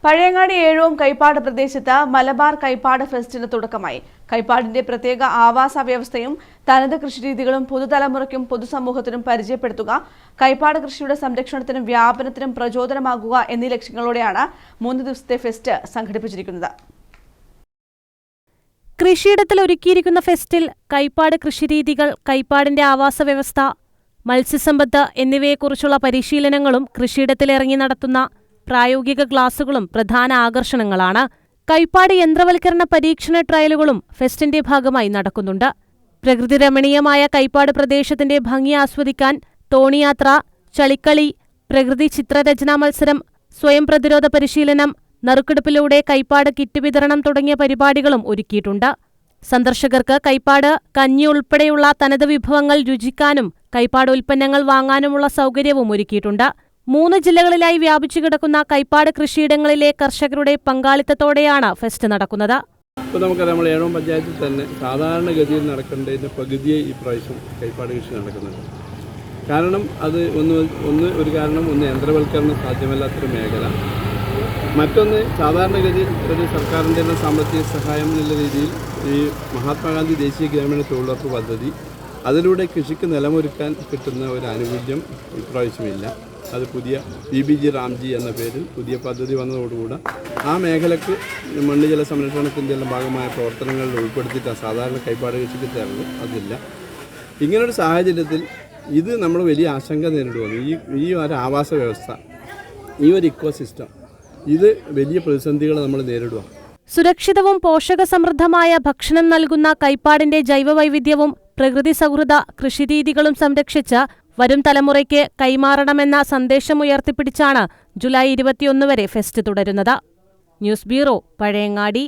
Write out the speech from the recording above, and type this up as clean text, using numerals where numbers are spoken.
പഴയങ്ങാടി ഏഴൂം കൈപ്പാട് പ്രദേശത്ത് മലബാർ കൈപ്പാട് ഫെസ്റ്റിന് തുടക്കമായി. കൈപ്പാടിന്റെ പ്രത്യേക ആവാസ വ്യവസ്ഥയും തനത് കൃഷിരീതികളും പുതുതലമുറയ്ക്കും പൊതുസമൂഹത്തിനും പരിചയപ്പെടുത്തുക, കൈപ്പാട് കൃഷിയുടെ സംരക്ഷണത്തിനും വ്യാപനത്തിനും പ്രചോദനമാകുക എന്നീ ലക്ഷ്യങ്ങളോടെയാണ് 3 ദിവസത്തെ ഫെസ്റ്റ് സംഘടിപ്പിച്ചിരിക്കുന്നത്. കൃഷിയിടത്തിൽ ഒരുക്കിയിരിക്കുന്ന ഫെസ്റ്റിൽ കൈപ്പാട് കൃഷിരീതികൾ, കൈപ്പാടിന്റെ ആവാസ വ്യവസ്ഥ, മത്സ്യസമ്പത്ത് എന്നിവയെക്കുറിച്ചുള്ള പരിശീലനങ്ങളും കൃഷിയിടത്തിലിറങ്ങി നടത്തുന്ന പ്രായോഗിക ക്ലാസുകളും പ്രധാന ആകർഷണങ്ങളാണ്. കൈപ്പാട് യന്ത്രവൽക്കരണ പരീക്ഷണ ട്രയലുകളും ഫെസ്റ്റിന്റെ ഭാഗമായി നടക്കുന്നുണ്ട്. പ്രകൃതിരമണീയമായ കൈപ്പാട് പ്രദേശത്തിന്റെ ഭംഗി ആസ്വദിക്കാൻ തോണിയാത്ര, ചളിക്കളി, പ്രകൃതി ചിത്രരചനാ മത്സരം, സ്വയം പ്രതിരോധ പരിശീലനം, നറുക്കെടുപ്പിലൂടെ കൈപ്പാട് കിറ്റ് വിതരണം തുടങ്ങിയ പരിപാടികളും ഒരുക്കിയിട്ടുണ്ട്. സന്ദർശകർക്ക് കൈപ്പാട് കഞ്ഞി ഉൾപ്പെടെയുള്ള തനത് വിഭവങ്ങൾ രുചിക്കാനും കൈപ്പാട് ഉൽപ്പന്നങ്ങൾ വാങ്ങാനുമുള്ള സൗകര്യവും ഒരുക്കിയിട്ടുണ്ട്. 3 ജില്ലകളിലായി വ്യാപിച്ചു കിടക്കുന്ന കൈപ്പാട് കൃഷിയിടങ്ങളിലെ കർഷകരുടെ പങ്കാളിത്തത്തോടെയാണ് ഫെസ്റ്റ് നടക്കുന്നത്. ഇപ്പോൾ നമുക്കറിയാം, നമ്മൾ ഏഴോം പഞ്ചായത്തിൽ തന്നെ സാധാരണഗതിയിൽ നടക്കേണ്ടതിൻ്റെ പകുതിയെ ഈ പ്രാവശ്യം കൈപ്പാട് കൃഷി നടക്കുന്നുണ്ട്. കാരണം അത് ഒരു കാരണം യന്ത്രവൽക്കരണം സാധ്യമല്ലാത്തൊരു മേഖല, മറ്റൊന്ന് സാധാരണഗതി ഒരു സർക്കാരിൻ്റെ സാമ്പത്തിക സഹായം എന്നുള്ള രീതിയിൽ ഈ മഹാത്മാഗാന്ധി ദേശീയ ഗ്രാമീണ തൊഴിലുറപ്പ് പദ്ധതി, അതിലൂടെ കൃഷിക്ക് നിലമൊരുക്കാൻ കിട്ടുന്ന ഒരു ആനുകൂല്യം ഇപ്രാവശ്യമില്ല. അത് പുതിയ BBG റാംജി എന്ന പേരിൽ പുതിയ പദ്ധതി വന്നതോടുകൂടി ആ മേഖലയ്ക്ക് മണ്ണ് ജല സംരക്ഷണത്തിൻ്റെ എല്ലാം ഭാഗമായ പ്രവർത്തനങ്ങളിൽ ഉൾപ്പെടുത്തിയിട്ട് സാധാരണ കൈപ്പാട് കൃഷിക്ക് തരുന്നത് അതില്ല. ഇങ്ങനൊരു സാഹചര്യത്തിൽ ഇത് നമ്മൾ വലിയ ആശങ്ക നേരിടുന്നു. ഈ ഒരു ആവാസ വ്യവസ്ഥ, ഈ ഒരു ഇക്കോസിസ്റ്റം, ഇത് വലിയ പ്രതിസന്ധികൾ നമ്മൾ നേരിടുക. സുരക്ഷിതവും പോഷകസമൃദ്ധമായ ഭക്ഷണം നൽകുന്ന കൈപ്പാടിന്റെ ജൈവവൈവിധ്യവും പ്രകൃതി സൗഹൃദ കൃഷിരീതികളും സംരക്ഷിച്ച് വരും തലമുറയ്ക്ക് കൈമാറണമെന്ന സന്ദേശമുയർത്തിപ്പിടിച്ചാണ് ജൂലൈ 21 വരെ ഫെസ്റ്റ് തുടരുന്നത്. News bureau, Pazhayangadi.